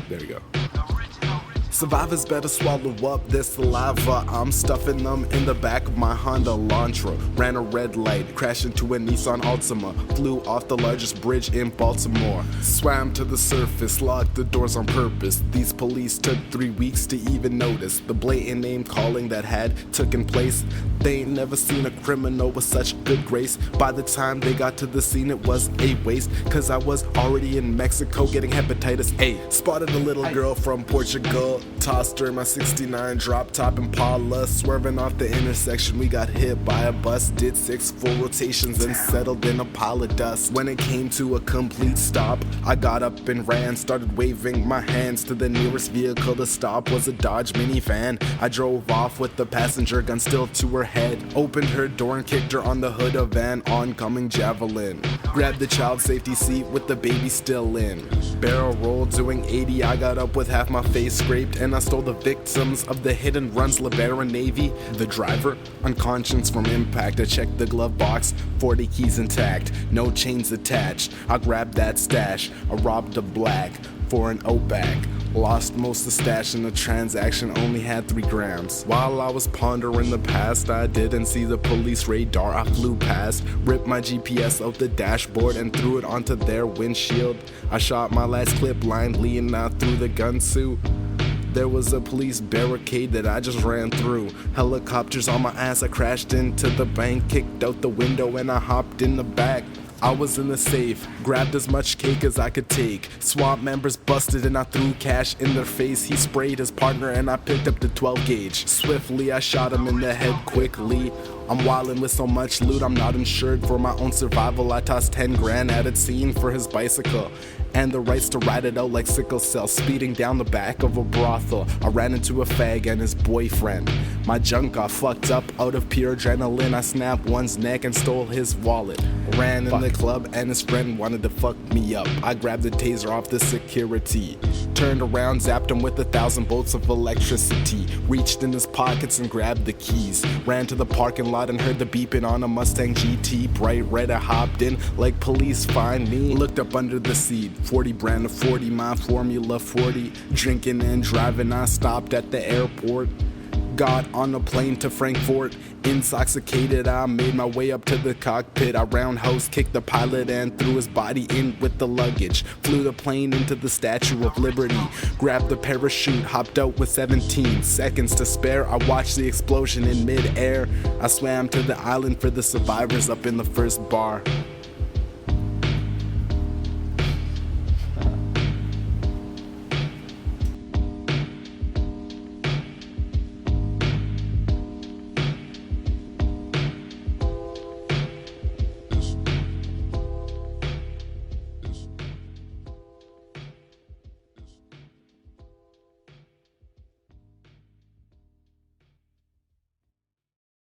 There we go. Survivors better swallow up their saliva. I'm stuffing them in the back of my Honda Elantra. Ran a red light, crashed into a Nissan Altima. Flew off the largest bridge in Baltimore. Swam to the surface, locked the doors on purpose. These police took 3 weeks to even notice the blatant name calling that had taken place. They ain't never seen a criminal with such good grace. By the time they got to the scene, it was a waste, cause I was already in Mexico getting hepatitis A. Spotted a little girl from Portugal, tossed her in my 69 drop top Impala. Swerving off the intersection, we got hit by a bus. Did 6 full rotations and settled in a pile of dust. When it came to a complete stop, I got up and ran, started waving my hands to the nearest vehicle to stop. Was a Dodge minivan. I drove off with the passenger gun still to her head. Opened her door and kicked her on the hood of an oncoming Javelin. Grabbed the child safety seat with the baby still in. Barrel roll doing 80, I got up with half my face scraped, and I stole the victims of the hit and runs LeBaron Navy. The driver, unconscious from impact. I checked the glove box, 40 keys intact, no chains attached. I grabbed that stash, I robbed a black for an O-back. Lost most of the stash in the transaction, only had 3 grams. While I was pondering the past, I didn't see the police radar. I flew past, ripped my GPS out the dashboard and threw it onto their windshield. I shot my last clip blindly and I threw the gun suit. There was a police barricade that I just ran through. Helicopters on my ass, I crashed into the bank, kicked out the window and I hopped in the back. I was in the safe, grabbed as much cake as I could take. SWAT members busted and I threw cash in their face. He sprayed his partner and I picked up the 12 gauge. Swiftly I shot him in the head quickly. I'm wildin' with so much loot, I'm not insured for my own survival. I tossed 10 grand at it scene for his bicycle and the rights to ride it out like sickle cell. Speeding down the back of a brothel, I ran into a fag and his boyfriend. My junk got fucked up out of pure adrenaline. I snapped one's neck and stole his wallet. Ran in the club and his friend wanted to fuck me up. I grabbed the taser off the security, turned around, zapped him with 1,000 volts of electricity. Reached in his pockets and grabbed the keys. Ran to the parking lot and heard the beeping on a Mustang GT. Bright red, I hopped in like police find me. Looked up under the seat, 40 brand of 40, my Formula 40. Drinking and driving, I stopped at the airport. Got on a plane to Frankfurt. Intoxicated, I made my way up to the cockpit. I roundhouse kicked the pilot and threw his body in with the luggage. Flew the plane into the Statue of Liberty. Grabbed the parachute, hopped out with 17 seconds to spare. I watched the explosion in mid-air. I swam to the island for the survivors up in the first bar.